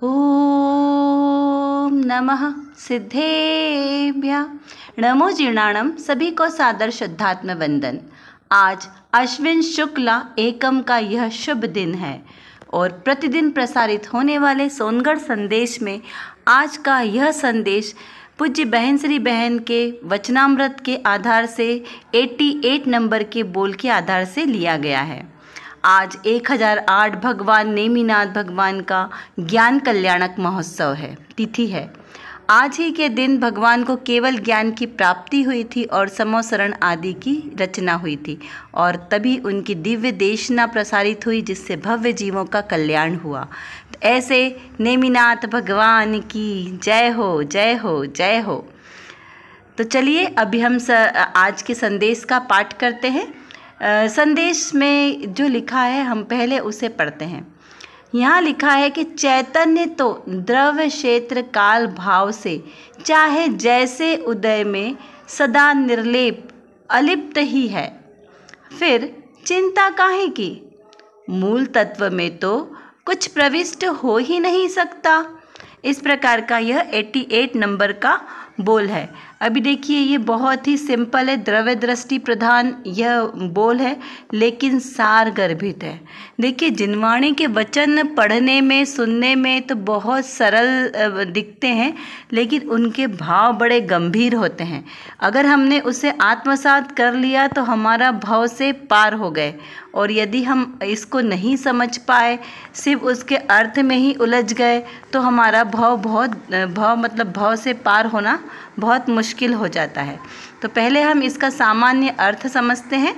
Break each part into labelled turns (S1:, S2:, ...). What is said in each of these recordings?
S1: ओम नमः सिद्धेभ्यः। नमो जीर्णाणम। सभी को सादर शुद्धात्म वंदन। आज अश्विन शुक्ला एकम का यह शुभ दिन है और प्रतिदिन प्रसारित होने वाले सोनगढ़ संदेश में आज का यह संदेश पूज्य बहन श्री बहन के वचनामृत के आधार से 88 नंबर के बोल के आधार से लिया गया है। आज 1008 भगवान नेमिनाथ भगवान का ज्ञान कल्याणक महोत्सव है, तिथि है। आज ही के दिन भगवान को केवल ज्ञान की प्राप्ति हुई थी और समोसरण आदि की रचना हुई थी और तभी उनकी दिव्य देशना प्रसारित हुई जिससे भव्य जीवों का कल्याण हुआ। तो ऐसे नेमिनाथ भगवान की जय हो, जय हो, जय हो। तो चलिए अभी हम आज के संदेश का पाठ करते हैं। संदेश में जो लिखा है हम पहले उसे पढ़ते हैं। यहाँ लिखा है कि चैतन्य तो द्रव्य क्षेत्र काल भाव से चाहे जैसे उदय में सदा निर्लेप अलिप्त ही है, फिर चिंता काहे की। मूल तत्व में तो कुछ प्रविष्ट हो ही नहीं सकता। इस प्रकार का यह 88 नंबर का बोल है। अभी देखिए ये बहुत ही सिंपल है, द्रव्य दृष्टि प्रधान यह बोल है लेकिन सार गर्भित है। देखिए जिनवाणी के वचन पढ़ने में सुनने में तो बहुत सरल दिखते हैं लेकिन उनके भाव बड़े गंभीर होते हैं। अगर हमने उसे आत्मसात कर लिया तो हमारा भाव से पार हो गए और यदि हम इसको नहीं समझ पाए, सिर्फ उसके अर्थ में ही उलझ गए तो हमारा भाव से पार होना बहुत मुश्किल हो जाता है। तो पहले हम इसका सामान्य अर्थ समझते हैं।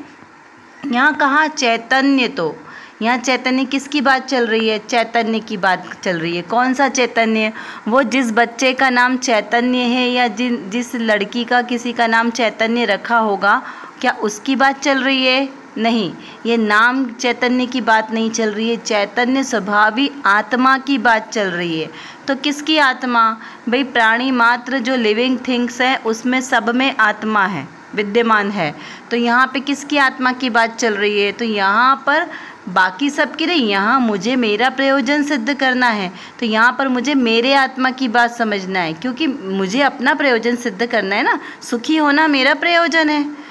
S1: यहाँ कहा चैतन्य, तो यहाँ चैतन्य किसकी बात चल रही है? चैतन्य की बात चल रही है। कौन सा चैतन्य? वो जिस बच्चे का नाम चैतन्य है या जिस लड़की का किसी का नाम चैतन्य रखा होगा, क्या उसकी बात चल रही है? नहीं, ये नाम चैतन्य की बात नहीं चल रही है। चैतन्य स्वभावी आत्मा की बात चल रही है। तो किसकी आत्मा? भाई प्राणी मात्र जो लिविंग थिंग्स है उसमें सब में आत्मा है, विद्यमान है। तो यहाँ पे किसकी आत्मा की बात चल रही है? तो यहाँ पर बाकी सब की नहीं, यहाँ मुझे मेरा प्रयोजन सिद्ध करना है। तो यहाँ पर मुझे मेरे आत्मा की बात समझना है क्योंकि मुझे अपना प्रयोजन सिद्ध करना है ना। सुखी होना मेरा प्रयोजन है।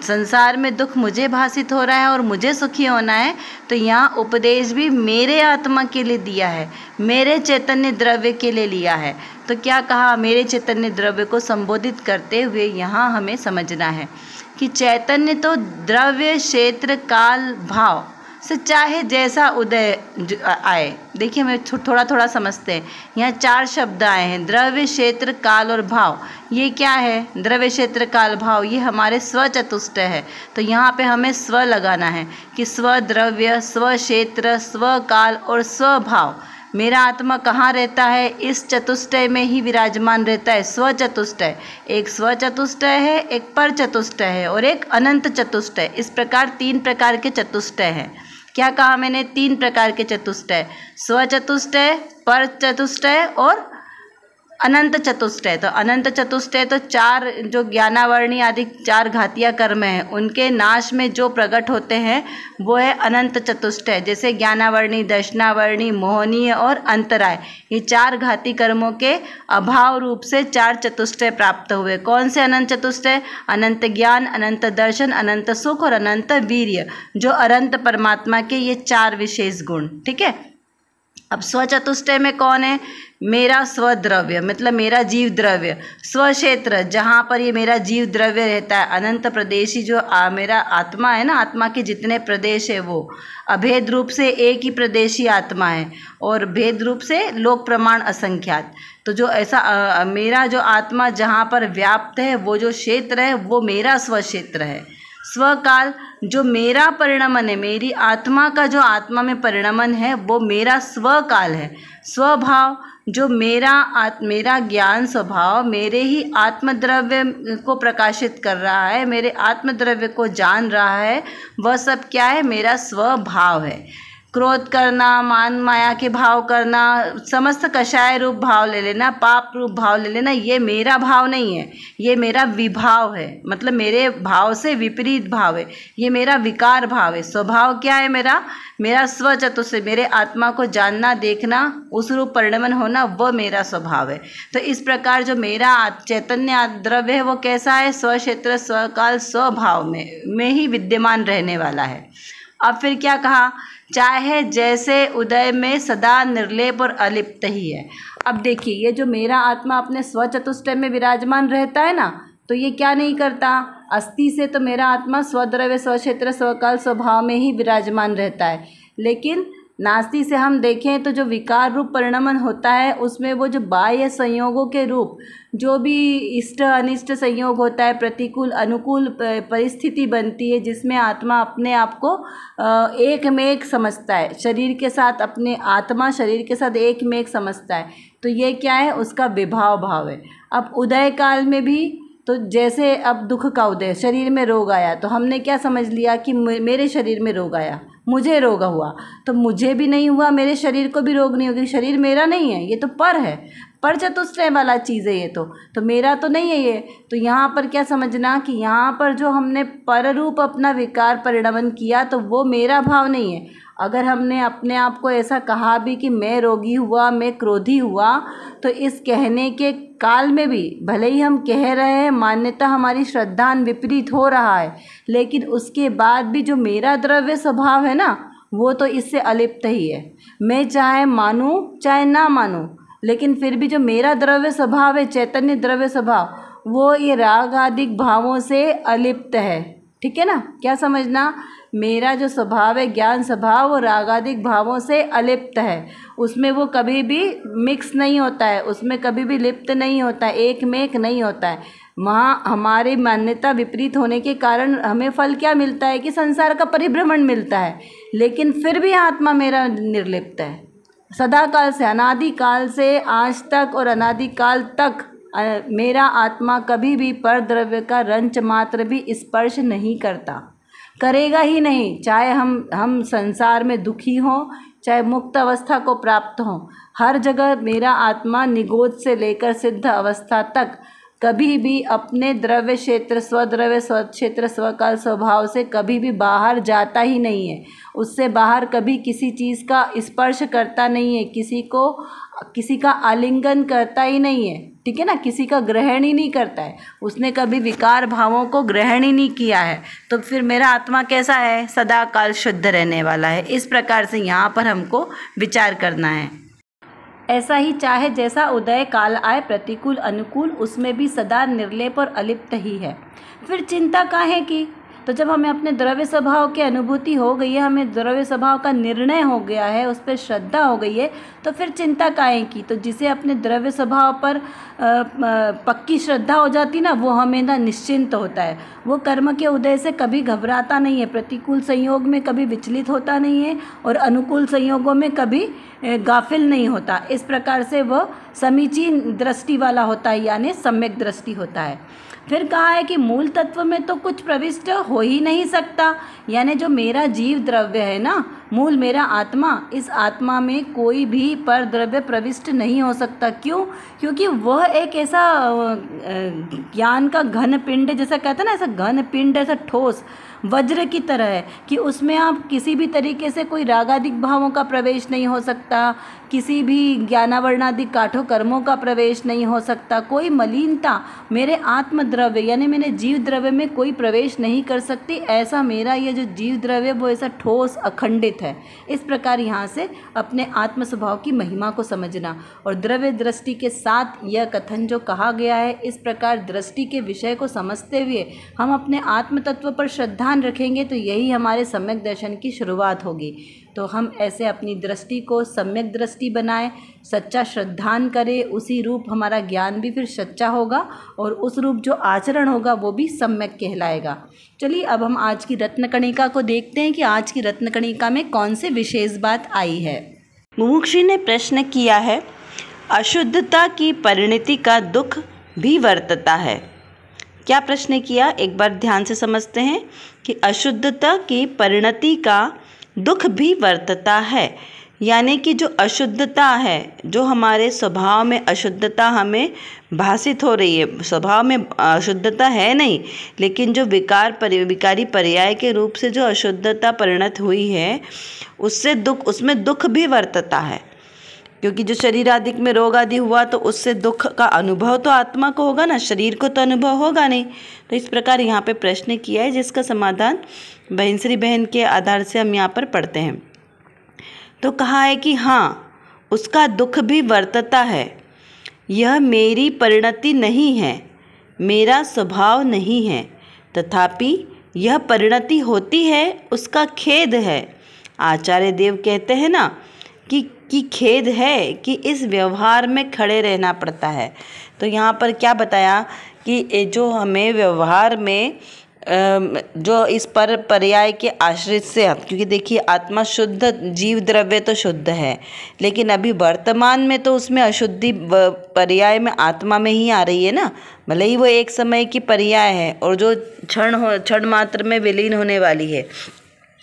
S1: संसार में दुख मुझे भासित हो रहा है और मुझे सुखी होना है। तो यहाँ उपदेश भी मेरे आत्मा के लिए दिया है, मेरे चैतन्य द्रव्य के लिए लिया है। तो क्या कहा? मेरे चैतन्य द्रव्य को संबोधित करते हुए यहाँ हमें समझना है कि चैतन्य तो द्रव्य क्षेत्र काल भाव से चाहे जैसा उदय आए। देखिए हमें थोड़ा थोड़ा समझते हैं। यहाँ 4 शब्द आए हैं, द्रव्य क्षेत्र काल और भाव। ये क्या है? द्रव्य क्षेत्र काल भाव ये हमारे स्व चतुष्टय है। तो यहाँ पे हमें स्व लगाना है कि स्व द्रव्य, स्व क्षेत्र, स्व काल और स्व भाव। मेरा आत्मा कहाँ रहता है? इस चतुष्टय में ही विराजमान रहता है। स्व चतुष्टय, एक स्व चतुष्टय है, एक पर चतुष्टय है और एक अनंत चतुष्टय। इस प्रकार 3 प्रकार के चतुष्टय हैं। क्या कहा मैंने? 3 प्रकार के चतुष्टय, स्व चतुष्टय, पर चतुष्टय और अनंत चतुष्टय। तो अनंत चतुष्टय तो 4 जो ज्ञानावर्णी आदि 4 घातीय कर्म हैं उनके नाश में जो प्रकट होते हैं वो है अनंत चतुष्टय। जैसे ज्ञानावर्णी, दर्शनावर्णी, मोहनीय और अंतराय, ये 4 घाती कर्मों के अभाव रूप से 4 चतुष्टय प्राप्त हुए। कौन से अनंत चतुष्टय? अनंत ज्ञान, अनंत दर्शन, अनंत सुख और अनंत वीर्य, जो अनंत परमात्मा के ये 4 विशेष गुण। ठीक है। अब स्व चतुष्टय में कौन है? मेरा स्वद्रव्य मतलब मेरा जीव द्रव्य, स्व क्षेत्र जहाँ पर ये मेरा जीव द्रव्य रहता है, अनंत प्रदेशी जो मेरा आत्मा है ना, आत्मा के जितने प्रदेश है वो अभेद रूप से एक ही प्रदेशी आत्मा है और भेद रूप से लोक प्रमाण असंख्यात। तो जो ऐसा मेरा जो आत्मा जहाँ पर व्याप्त है वो जो क्षेत्र है वो मेरा स्व क्षेत्र है। स्वकाल जो मेरा परिणमन है, मेरी आत्मा का जो आत्मा में परिणमन है वो मेरा स्वकाल है। स्वभाव जो मेरा ज्ञान स्वभाव मेरे ही आत्मद्रव्य को प्रकाशित कर रहा है, मेरे आत्मद्रव्य को जान रहा है, वह सब क्या है? मेरा स्वभाव है। क्रोध करना, मान माया के भाव करना, समस्त कषाय रूप भाव ले लेना, पाप रूप भाव ले लेना, ये मेरा भाव नहीं है, ये मेरा विभाव है, मतलब मेरे भाव से विपरीत भाव है, ये मेरा विकार भाव है। स्वभाव क्या है मेरा स्वचतुष्ट, मेरे आत्मा को जानना, देखना, उस रूप परिणमन होना, वह मेरा स्वभाव है। तो इस प्रकार जो मेरा चैतन्य द्रव्य है वो कैसा है? स्वक्षेत्र स्वकाल स्वभाव में ही विद्यमान रहने वाला है। अब फिर क्या कहा? चाहे जैसे उदय में सदा निर्लेप और अलिप्त ही है। अब देखिए, ये जो मेरा आत्मा अपने स्वचतुष्टय में विराजमान रहता है ना, तो ये क्या नहीं करता? अस्थि से तो मेरा आत्मा स्वद्रव्य स्वक्षेत्र स्वकाल स्वभाव में ही विराजमान रहता है, लेकिन नास्ति से हम देखें तो जो विकार रूप परिणमन होता है उसमें वो जो बाह्य संयोगों के रूप, जो भी इष्ट अनिष्ट संयोग होता है, प्रतिकूल अनुकूल परिस्थिति बनती है, जिसमें आत्मा अपने आप को एक में एक समझता है, शरीर के साथ अपने आत्मा शरीर के साथ एक में एक समझता है, तो ये क्या है? उसका विभाव भाव है। अब उदय काल में भी तो जैसे अब दुख का उदय, शरीर में रोग आया तो हमने क्या समझ लिया कि मेरे शरीर में रोग आया, मुझे रोग हुआ, तो मुझे भी नहीं हुआ, मेरे शरीर को भी रोग नहीं होगा, शरीर मेरा नहीं है, ये तो पर है, पर चतुष्टय वाला चीज़ है, ये तो मेरा तो नहीं है ये। तो यहाँ पर क्या समझना कि यहाँ पर जो हमने पर रूप अपना विकार परिणमन किया तो वो मेरा भाव नहीं है। अगर हमने अपने आप को ऐसा कहा भी कि मैं रोगी हुआ, मैं क्रोधी हुआ, तो इस कहने के काल में भी भले ही हम कह रहे हैं, मान्यता हमारी श्रद्धान विपरीत हो रहा है, लेकिन उसके बाद भी जो मेरा द्रव्य स्वभाव है ना, वो तो इससे अलिप्त ही है। मैं चाहे मानूं चाहे ना मानूं, लेकिन फिर भी जो मेरा द्रव्य स्वभाव है, चैतन्य द्रव्य स्वभाव, वो ये राग आदि भावों से अलिप्त है। ठीक है ना? क्या समझना? मेरा जो स्वभाव है, ज्ञान स्वभाव, वो रागादिक भावों से अलिप्त है, उसमें वो कभी भी मिक्स नहीं होता है, उसमें कभी भी लिप्त नहीं होता है, एक में एक नहीं होता है। वहाँ हमारी मान्यता विपरीत होने के कारण हमें फल क्या मिलता है कि संसार का परिभ्रमण मिलता है, लेकिन फिर भी आत्मा मेरा निर्लिप्त है। सदा काल से, अनादिकाल से आज तक और अनादिकाल तक मेरा आत्मा कभी भी पर द्रव्य का रंच मात्र भी स्पर्श नहीं करता, करेगा ही नहीं। चाहे हम संसार में दुखी हों, चाहे मुक्त अवस्था को प्राप्त हों, हर जगह मेरा आत्मा निगोद से लेकर सिद्ध अवस्था तक कभी भी अपने द्रव्य क्षेत्र, स्वद्रव्य स्वक्षेत्र स्वकाल स्वभाव से कभी भी बाहर जाता ही नहीं है। उससे बाहर कभी किसी चीज़ का स्पर्श करता नहीं है, किसी का आलिंगन करता ही नहीं है। ठीक है ना? किसी का ग्रहण ही नहीं करता है, उसने कभी विकार भावों को ग्रहण ही नहीं किया है। तो फिर मेरा आत्मा कैसा है? सदा काल शुद्ध रहने वाला है। इस प्रकार से यहाँ पर हमको विचार करना है। ऐसा ही चाहे जैसा उदय काल आए, प्रतिकूल अनुकूल, उसमें भी सदा निर्लेप और अलिप्त ही है। फिर चिंता काहे की? तो जब हमें अपने द्रव्य स्वभाव की अनुभूति हो गई है, हमें द्रव्य स्वभाव का निर्णय हो गया है, उस पर श्रद्धा हो गई है, तो फिर चिंता काहे की? तो जिसे अपने द्रव्य स्वभाव पर पक्की श्रद्धा हो जाती ना, वो हमें ना निश्चिंत होता है, वो कर्म के उदय से कभी घबराता नहीं है, प्रतिकूल संयोग में कभी विचलित होता नहीं है और अनुकूल संयोगों में कभी गाफिल नहीं होता। इस प्रकार से वह समीचीन दृष्टि वाला होता है, यानी सम्यक दृष्टि होता है। फिर कहा है कि मूल तत्व में तो कुछ प्रविष्ट हो ही नहीं सकता, यानी जो मेरा जीव द्रव्य है ना, मूल मेरा आत्मा, इस आत्मा में कोई भी पर द्रव्य प्रविष्ट नहीं हो सकता। क्यों? क्योंकि वह एक ऐसा ज्ञान का घन पिंड, जैसा कहते हैं ना, ऐसा घन पिंड, ऐसा ठोस वज्र की तरह है कि उसमें आप किसी भी तरीके से कोई रागादिक भावों का प्रवेश नहीं हो सकता, किसी भी ज्ञानावर्णादिक काठों कर्मों का प्रवेश नहीं हो सकता, कोई मलिनता मेरे आत्मद्रव्य यानी मेरे जीव द्रव्य में कोई प्रवेश नहीं कर सकती। ऐसा मेरा ये जो जीव द्रव्य वो ऐसा ठोस अखंडित है। इस प्रकार यहाँ से अपने आत्म स्वभाव की महिमा को समझना और द्रव्य दृष्टि के साथ यह कथन जो कहा गया है, इस प्रकार दृष्टि के विषय को समझते हुए हम अपने आत्म तत्व पर श्रद्धा रखेंगे तो यही हमारे सम्यक दर्शन की शुरुआत होगी। तो हम ऐसे अपनी दृष्टि को सम्यक दृष्टि बनाएं, सच्चा श्रद्धान करें, उसी रूप हमारा ज्ञान भी फिर सच्चा होगा और उस रूप जो आचरण होगा वो भी सम्यक कहलाएगा। चलिए अब हम आज की रत्नकणिका को देखते हैं कि आज की रत्नकणिका में कौन से विशेष बात आई है। मुमुक्षु ने प्रश्न किया है, अशुद्धता की परिणति का दुख भी वर्तता है। क्या प्रश्न किया? एक बार ध्यान से समझते हैं कि अशुद्धता की परिणति का दुख भी वर्तता है। यानी कि जो अशुद्धता है, जो हमारे स्वभाव में अशुद्धता हमें भासित हो रही है, स्वभाव में अशुद्धता है नहीं, लेकिन जो विकारी पर्याय के रूप से जो अशुद्धता परिणत हुई है, उसमें दुख भी वर्तता है। क्योंकि जो शरीर आदि में रोग आदि हुआ तो उससे दुख का अनुभव तो आत्मा को होगा ना, शरीर को तो अनुभव होगा नहीं। तो इस प्रकार यहाँ पे प्रश्न किया है, जिसका समाधान बहिंसरी बहन के आधार से हम यहाँ पर पढ़ते हैं। तो कहा है कि हाँ, उसका दुख भी वर्तता है। यह मेरी परिणति नहीं है, मेरा स्वभाव नहीं है, तथापि यह परिणति होती है, उसका खेद है। आचार्य देव कहते हैं ना कि खेद है कि इस व्यवहार में खड़े रहना पड़ता है। तो यहाँ पर क्या बताया कि जो हमें व्यवहार में जो इस पर्याय के आश्रित से, क्योंकि देखिए आत्मा शुद्ध, जीव द्रव्य तो शुद्ध है, लेकिन अभी वर्तमान में तो उसमें अशुद्धि पर्याय में आत्मा में ही आ रही है ना। भले ही वो एक समय की पर्याय है और जो क्षण मात्र में विलीन होने वाली है,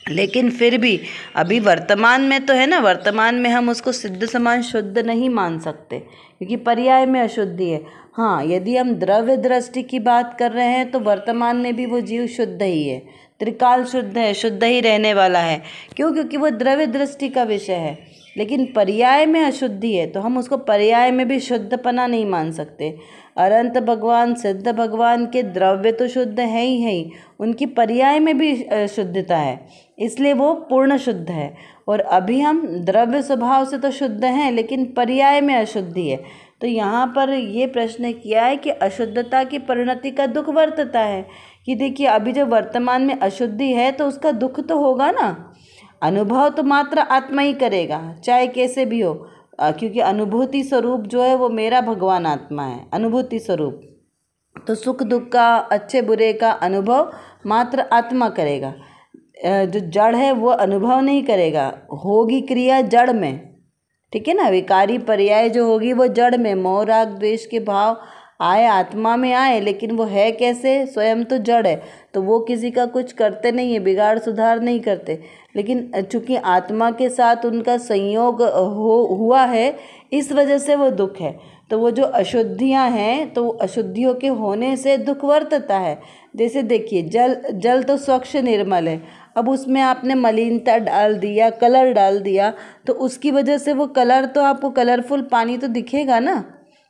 S1: लेकिन फिर भी अभी वर्तमान में तो है ना। वर्तमान में हम उसको सिद्ध समान शुद्ध नहीं मान सकते, क्योंकि पर्याय में अशुद्धि है। हाँ, यदि हम द्रव्य दृष्टि की बात कर रहे हैं तो वर्तमान में भी वो जीव शुद्ध ही है, त्रिकाल शुद्ध है, शुद्ध ही रहने वाला है। क्यों? क्योंकि वो द्रव्य दृष्टि का विषय है। लेकिन पर्याय में अशुद्धि है तो हम उसको पर्याय में भी शुद्धपना नहीं मान सकते। अनंत भगवान, सिद्ध भगवान के द्रव्य तो शुद्ध है ही, उनकी पर्याय में भी शुद्धता है, इसलिए वो पूर्ण शुद्ध है। और अभी हम द्रव्य स्वभाव से तो शुद्ध हैं, लेकिन पर्याय में अशुद्धि है। तो यहाँ पर ये प्रश्न किया है कि अशुद्धता की परिणति का दुख वर्तता है। कि देखिए अभी जो वर्तमान में अशुद्धि है तो उसका दुख तो होगा ना। अनुभव तो मात्र आत्मा ही करेगा, चाहे कैसे भी हो, क्योंकि अनुभूति स्वरूप जो है वो मेरा भगवान आत्मा है, अनुभूति स्वरूप। तो सुख दुख का, अच्छे बुरे का अनुभव मात्र आत्मा करेगा। जो जड़ है वो अनुभव नहीं करेगा, होगी क्रिया जड़ में, ठीक है ना। विकारी पर्याय जो होगी वो जड़ में, मोह राग द्वेष के भाव आए, आत्मा में आए, लेकिन वो है कैसे? स्वयं तो जड़ है, तो वो किसी का कुछ करते नहीं है, बिगाड़ सुधार नहीं करते। लेकिन चूंकि आत्मा के साथ उनका संयोग हुआ है, इस वजह से वो दुख है। तो वो जो अशुद्धियाँ हैं, तो अशुद्धियों के होने से दुख वर्तता है। जैसे देखिए जल तो स्वच्छ निर्मल है, अब उसमें आपने मलिनता डाल दिया, कलर डाल दिया, तो उसकी वजह से वो कलर तो आपको, कलरफुल पानी तो दिखेगा ना,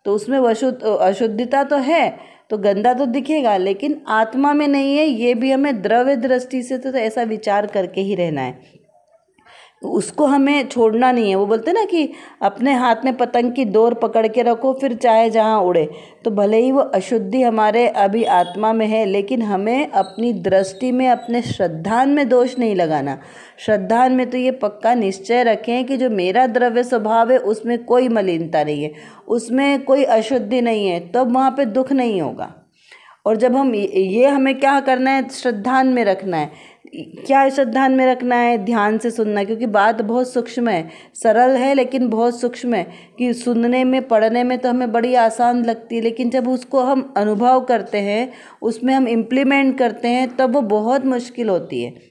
S1: तो उसमें अशुद्धता तो है, तो गंदा तो दिखेगा, लेकिन आत्मा में नहीं है। ये भी हमें द्रव्य दृष्टि से तो ऐसा विचार करके ही रहना है, उसको हमें छोड़ना नहीं है। वो बोलते ना कि अपने हाथ में पतंग की डोर पकड़ के रखो, फिर चाहे जहाँ उड़े। तो भले ही वो अशुद्धि हमारे अभी आत्मा में है, लेकिन हमें अपनी दृष्टि में, अपने श्रद्धान में दोष नहीं लगाना। श्रद्धान में तो ये पक्का निश्चय रखें कि जो मेरा द्रव्य स्वभाव है उसमें कोई मलिनता नहीं है, उसमें कोई अशुद्धि नहीं है, तब वहाँ पे दुख नहीं होगा। और जब हम ये हमें क्या करना है? श्रद्धान में रखना है। क्या श्रद्धान में रखना है? ध्यान से सुनना, क्योंकि बात बहुत सूक्ष्म है, सरल है लेकिन बहुत सूक्ष्म है। कि सुनने में, पढ़ने में तो हमें बड़ी आसान लगती है, लेकिन जब उसको हम अनुभव करते हैं, उसमें हम इम्प्लीमेंट करते हैं, तब वो बहुत मुश्किल होती है।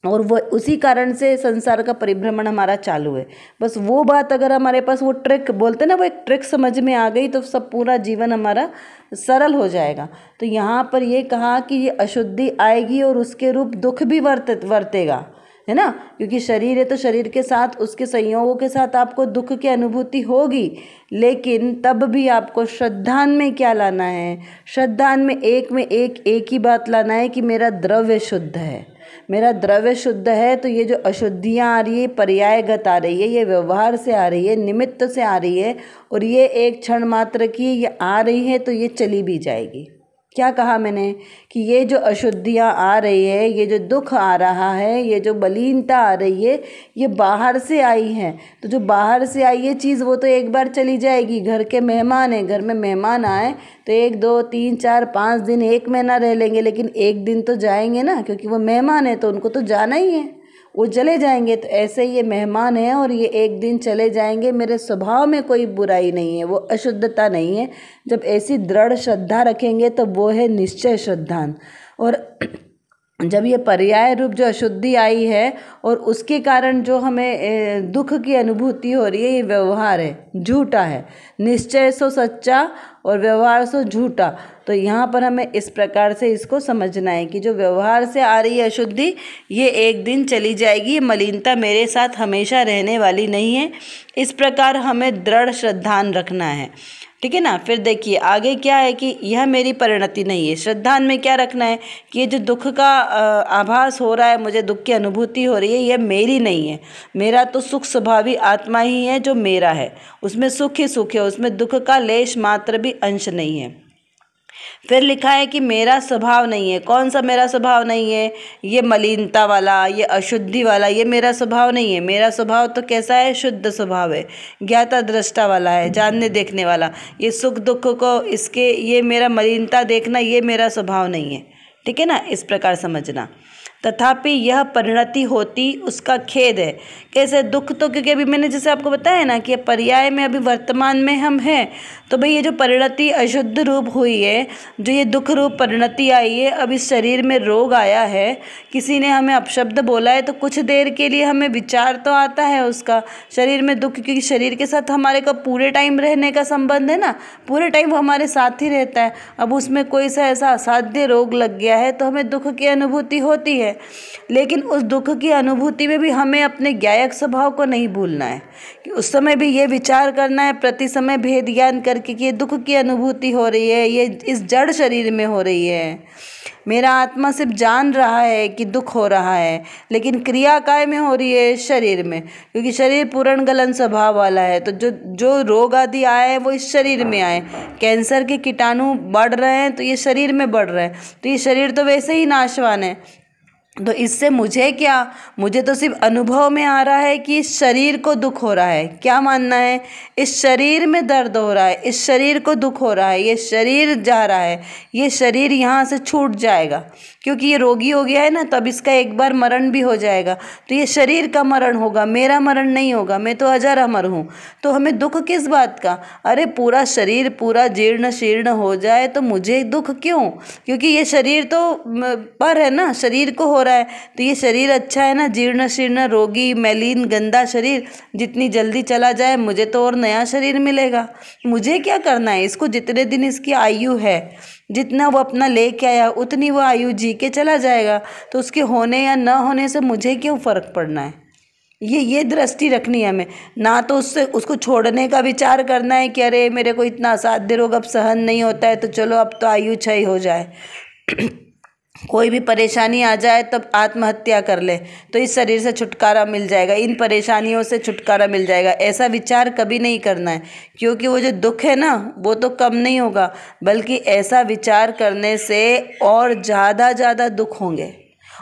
S1: और वो उसी कारण से संसार का परिभ्रमण हमारा चालू है। बस वो बात अगर हमारे पास, वो ट्रिक बोलते ना, वो एक ट्रिक समझ में आ गई तो सब पूरा जीवन हमारा सरल हो जाएगा। तो यहाँ पर ये कहा कि ये अशुद्धि आएगी और उसके रूप दुख भी वर्तेगा, है ना। क्योंकि शरीर है तो शरीर के साथ, उसके संयोगों के साथ आपको दुख की अनुभूति होगी, लेकिन तब भी आपको श्रद्धान में क्या लाना है? श्रद्धान में एक ही बात लाना है कि मेरा द्रव्य शुद्ध है, मेरा द्रव्य शुद्ध है। तो ये जो अशुद्धियाँ आ रही है, पर्यायगत आ रही है, ये व्यवहार से आ रही है, निमित्त से आ रही है, और ये एक क्षण मात्र की ये आ रही है, तो ये चली भी जाएगी। क्या कहा मैंने? कि ये जो अशुद्धियाँ आ रही है, ये जो दुख आ रहा है, ये जो मलिनता आ रही है, ये बाहर से आई है। तो जो बाहर से आई है चीज़, वो तो एक बार चली जाएगी। घर के मेहमान हैं, घर में मेहमान आए तो 1 2 3 4 5 दिन, 1 महीना रह लेंगे, लेकिन एक दिन तो जाएंगे ना, क्योंकि वो मेहमान है तो उनको तो जाना ही है, वो चले जाएंगे। तो ऐसे ये मेहमान हैं और ये एक दिन चले जाएंगे। मेरे स्वभाव में कोई बुराई नहीं है, वो अशुद्धता नहीं है। जब ऐसी दृढ़ श्रद्धा रखेंगे तो वो है निश्चय श्रद्धान। और जब ये पर्याय रूप जो अशुद्धि आई है और उसके कारण जो हमें दुख की अनुभूति हो रही है, ये व्यवहार है, झूठा है। निश्चय सो सच्चा और व्यवहार सो झूठा। तो यहाँ पर हमें इस प्रकार से इसको समझना है कि जो व्यवहार से आ रही है अशुद्धि, ये एक दिन चली जाएगी, ये मलिनता मेरे साथ हमेशा रहने वाली नहीं है। इस प्रकार हमें दृढ़ श्रद्धान रखना है, ठीक है ना। फिर देखिए आगे क्या है कि यह मेरी परिणति नहीं है। श्रद्धान में क्या रखना है कि ये जो दुख का आभास हो रहा है, मुझे दुख की अनुभूति हो रही है, यह मेरी नहीं है। मेरा तो सुख स्वभावी आत्मा ही है जो मेरा है, उसमें सुख ही सुख है, उसमें दुख का लेश मात्र भी अंश नहीं है। फिर लिखा है कि मेरा स्वभाव नहीं है। कौन सा मेरा स्वभाव नहीं है? ये मलिनता वाला, ये अशुद्धि वाला, ये मेरा स्वभाव नहीं है। मेरा स्वभाव तो कैसा है? शुद्ध स्वभाव है, ज्ञाता दृष्टा वाला है, जानने देखने वाला। ये सुख दुख को इसके, ये मेरा मलिनता देखना, ये मेरा स्वभाव नहीं है, ठीक है ना। इस प्रकार समझना। तथापि यह परिणति होती उसका खेद है। कैसे? दुख तो, क्योंकि अभी मैंने जैसे आपको बताया ना कि पर्याय में अभी वर्तमान में हम हैं, तो भाई ये जो परिणति अशुद्ध रूप हुई है, जो ये दुख रूप परिणति आई है, अब इस शरीर में रोग आया है, किसी ने हमें अपशब्द बोला है, तो कुछ देर के लिए हमें विचार तो आता है उसका, शरीर में दुख, क्योंकि शरीर के साथ हमारे का पूरे टाइम रहने का संबंध है ना, पूरे टाइम वो हमारे साथ ही रहता है। अब उसमें कोई सा ऐसा असाध्य रोग लग गया है तो हमें दुख की अनुभूति होती है, लेकिन उस दुख की अनुभूति में भी हमें अपने ज्ञायक स्वभाव को नहीं भूलना है कि उस समय भी ये विचार करना है, प्रति समय भेद ज्ञान करके कि ये दुख की अनुभूति हो रही है, ये इस जड़ शरीर में हो रही है। मेरा आत्मा सिर्फ जान रहा है कि दुख हो रहा है, लेकिन क्रिया काय में हो रही है? शरीर में, क्योंकि शरीर पूर्ण गलन स्वभाव वाला है। तो जो रोग आदि आए हैं वो इस शरीर में आए। कैंसर के कीटाणु बढ़ रहे हैं तो ये शरीर में बढ़ रहे हैं, तो ये शरीर तो वैसे ही नाशवान है। तो इससे मुझे क्या, मुझे तो सिर्फ अनुभव में आ रहा है कि इस शरीर को दुख हो रहा है। क्या मानना है? इस शरीर में दर्द हो रहा है, इस शरीर को दुख हो रहा है, ये शरीर जा रहा है, ये शरीर यहाँ से छूट जाएगा, क्योंकि ये रोगी हो गया है ना, तब इसका एक बार मरण भी हो जाएगा। तो ये शरीर का मरण होगा, मेरा मरण नहीं होगा, मैं तो अजर अमर हूँ। तो हमें दुख किस बात का? अरे पूरा शरीर पूरा जीर्ण शीर्ण हो जाए तो मुझे दुख क्यों? क्योंकि ये शरीर तो पर है ना, शरीर को हो रहा है, तो ये शरीर अच्छा है ना, जीर्ण शीर्ण रोगी मैलीन गंदा शरीर जितनी जल्दी चला जाए, मुझे तो और नया शरीर मिलेगा। मुझे क्या करना है? इसको जितने दिन इसकी आयु है, जितना वो अपना लेके आया उतनी वो आयु जी के चला जाएगा, तो उसके होने या न होने से मुझे क्यों फ़र्क पड़ना है? ये दृष्टि रखनी है हमें। ना तो उसको छोड़ने का विचार करना है कि अरे मेरे को इतना असाध्य रोग अब सहन नहीं होता है, तो चलो अब तो आयु क्षय हो जाए कोई भी परेशानी आ जाए तब आत्महत्या कर ले तो इस शरीर से छुटकारा मिल जाएगा, इन परेशानियों से छुटकारा मिल जाएगा। ऐसा विचार कभी नहीं करना है, क्योंकि वो जो दुख है ना वो तो कम नहीं होगा, बल्कि ऐसा विचार करने से और ज़्यादा दुख होंगे,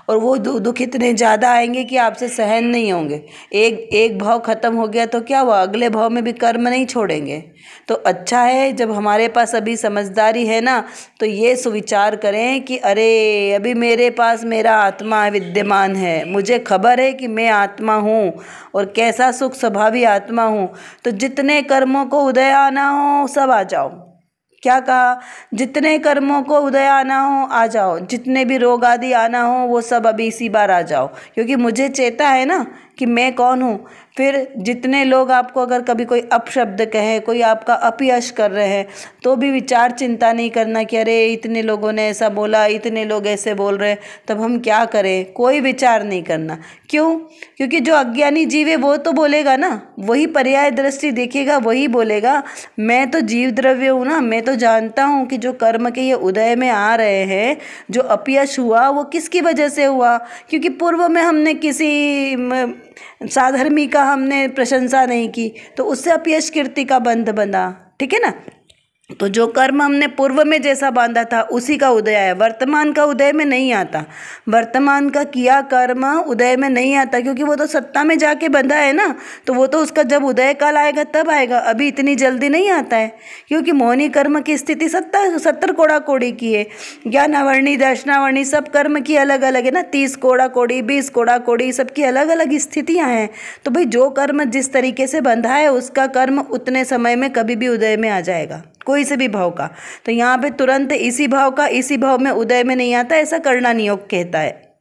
S1: और वो दुख इतने ज़्यादा आएंगे कि आपसे सहन नहीं होंगे। एक भाव ख़त्म हो गया तो क्या हुआ? अगले भाव में भी कर्म नहीं छोड़ेंगे। तो अच्छा है जब हमारे पास अभी समझदारी है ना, तो ये सुविचार करें कि अरे अभी मेरे पास मेरा आत्मा विद्यमान है, मुझे खबर है कि मैं आत्मा हूँ और कैसा सुख स्वभावी आत्मा हूँ। तो जितने कर्मों को उदय आना हो सब आ जाओ। क्या कहा? जितने कर्मों को उदय आना हो आ जाओ, जितने भी रोग आदि आना हो वो सब अभी इसी बार आ जाओ, क्योंकि मुझे चेता है ना कि मैं कौन हूँ। फिर जितने लोग आपको अगर कभी कोई अपशब्द कहे, कोई आपका अपयश कर रहे हैं, तो भी विचार चिंता नहीं करना कि अरे इतने लोगों ने ऐसा बोला, इतने लोग ऐसे बोल रहे हैं, तब हम क्या करें? कोई विचार नहीं करना। क्यों? क्योंकि जो अज्ञानी जीव है वो तो बोलेगा ना, वही पर्याय दृष्टि देखेगा, वही बोलेगा मैं तो जीव द्रव्य हूँ ना, मैं तो जानता हूँ कि जो कर्म के ये उदय में आ रहे हैं, जो अपयश हुआ वो किसकी वजह से हुआ? क्योंकि पूर्व में हमने किसी साधर्मी का हमने प्रशंसा नहीं की, तो उससे अपयश कीर्ति का बंध बंधा, ठीक है ना। तो जो कर्म हमने पूर्व में जैसा बांधा था उसी का उदय आया, वर्तमान का उदय में नहीं आता। वर्तमान का किया कर्म उदय में नहीं आता, क्योंकि वो तो सत्ता में जाके बंधा है ना, तो वो तो उसका जब उदय काल आएगा तब आएगा, अभी इतनी जल्दी नहीं आता है। क्योंकि मोहिनी कर्म की स्थिति 70 कोड़ा कोड़ी की है, ज्ञानावर्णी दर्शनावर्णी सब कर्म की अलग अलग है ना, 30 कोड़ा कोड़ी 20 कोड़ा कोड़ी सबकी अलग अलग स्थितियाँ हैं। तो भाई जो कर्म जिस तरीके से बंधा है उसका कर्म उतने समय में कभी भी उदय में आ जाएगा, कोई से भी भाव का। तो यहाँ पे तुरंत इसी भाव का इसी भाव में उदय में नहीं आता, ऐसा करना नियोग कहता है।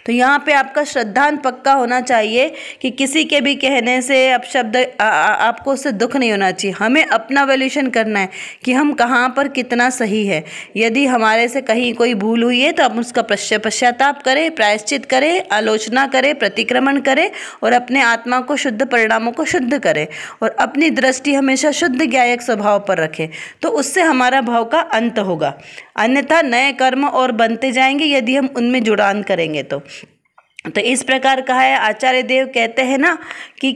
S1: तो यहाँ पे आपका श्रद्धान पक्का होना चाहिए कि किसी के भी कहने से अपशब्द आपको उससे दुख नहीं होना चाहिए। हमें अपना वैल्यूएशन करना है कि हम कहाँ पर कितना सही है। यदि हमारे से कहीं कोई भूल हुई है तो हम उसका पश्चाताप करें, प्रायश्चित करें, आलोचना करें, प्रतिक्रमण करें और अपने आत्मा को शुद्ध, परिणामों को शुद्ध करें और अपनी दृष्टि हमेशा शुद्ध ज्ञायक स्वभाव पर रखें। तो उससे हमारा भाव का अंत होगा। अन्यथा नए कर्म और बनते जाएंगे यदि हम उनमें जुड़ान करेंगे तो इस प्रकार कहा है। आचार्य देव कहते हैं ना कि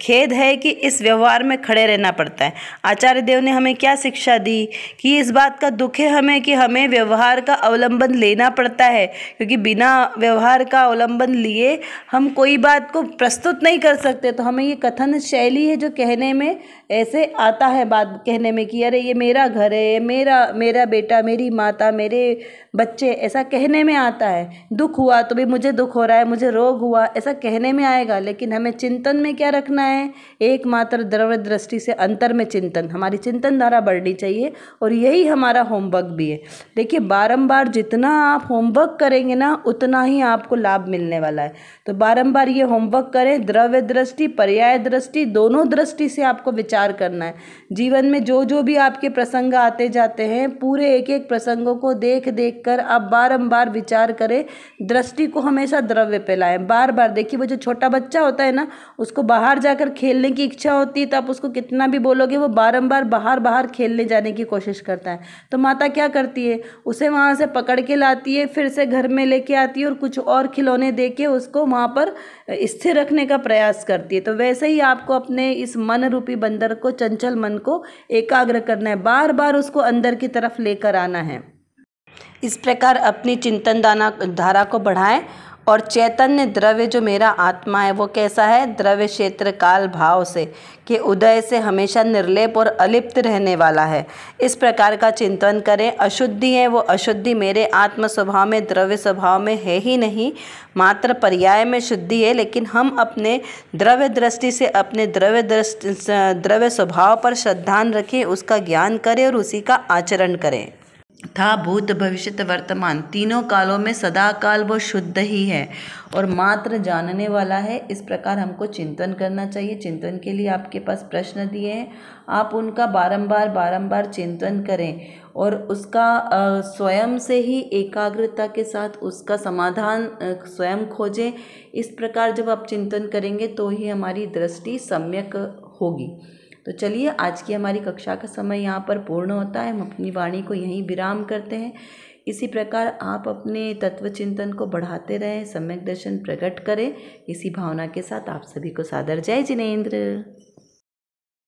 S1: खेद है कि इस व्यवहार में खड़े रहना पड़ता है। आचार्य देव ने हमें क्या शिक्षा दी कि इस बात का दुख है हमें कि हमें व्यवहार का अवलंबन लेना पड़ता है, क्योंकि बिना व्यवहार का अवलंबन लिए हम कोई बात को प्रस्तुत नहीं कर सकते। तो हमें ये कथन शैली है जो कहने में ऐसे आता है, बात कहने में कि अरे ये मेरा घर है, मेरा बेटा, मेरी माता, मेरे बच्चे, ऐसा कहने में आता है। दुख हुआ तो भी मुझे दुख हो रहा है, मुझे रोग हुआ, ऐसा कहने में आएगा। लेकिन हमें चिंतन में क्या रखना है? एकमात्र द्रव्य दृष्टि से अंतर में चिंतन, हमारी चिंतन धारा बढ़नी चाहिए और यही हमारा होमवर्क भी है। देखिए, बारंबार जितना आप होमवर्क करेंगे ना उतना ही आपको लाभ मिलने वाला है। तो बारंबार ये होमवर्क करें। द्रव्य दृष्टि, पर्याय दृष्टि, दोनों दृष्टि से आपको विचार करना है। जीवन में जो भी आपके प्रसंग आते जाते हैं, पूरे एक एक प्रसंगों को देख कर आप बारंबार विचार करें। दृष्टि को हमेशा द्रव्य पे लाएं। बार बार देखिए, वो जो छोटा बच्चा होता है ना, उसको बाहर जाकर खेलने की इच्छा होती है तो आप उसको कितना भी बोलोगे वो बारंबार बाहर खेलने जाने की कोशिश करता है। तो माता क्या करती है? उसे वहाँ से पकड़ के लाती है, फिर से घर में लेके आती है और कुछ और खिलौने दे के उसको वहाँ पर स्थिर रखने का प्रयास करती है। तो वैसे ही आपको अपने इस मन रूपी बंदर को, चंचल मन को एकाग्र करना है, बार बार उसको अंदर की तरफ लेकर आना है। इस प्रकार अपनी चिंतन धारा को बढ़ाएं और चैतन्य द्रव्य जो मेरा आत्मा है वो कैसा है? द्रव्य क्षेत्र काल भाव से के उदय से हमेशा निर्लेप और अलिप्त रहने वाला है। इस प्रकार का चिंतन करें। अशुद्धि है वो अशुद्धि मेरे आत्म स्वभाव में, द्रव्य स्वभाव में है ही नहीं, मात्र पर्याय में शुद्धि है। लेकिन हम अपने द्रव्य दृष्टि से अपने द्रव्य स्वभाव पर श्रद्धान रखें, उसका ज्ञान करें और उसी का आचरण करें। था भूत भविष्य वर्तमान, तीनों कालों में सदा काल वो शुद्ध ही है और मात्र जानने वाला है। इस प्रकार हमको चिंतन करना चाहिए। चिंतन के लिए आपके पास प्रश्न दिए हैं, आप उनका बारंबार चिंतन करें और उसका स्वयं से ही एकाग्रता के साथ उसका समाधान स्वयं खोजें। इस प्रकार जब आप चिंतन करेंगे तो ही हमारी दृष्टि सम्यक होगी। तो चलिए, आज की हमारी कक्षा का समय यहाँ पर पूर्ण होता है। हम अपनी वाणी को यहीं विराम करते हैं। इसी प्रकार आप अपने तत्व चिंतन को बढ़ाते रहें, सम्यक दर्शन प्रकट करें। इसी भावना के साथ आप सभी को सादर जय जिनेंद्र।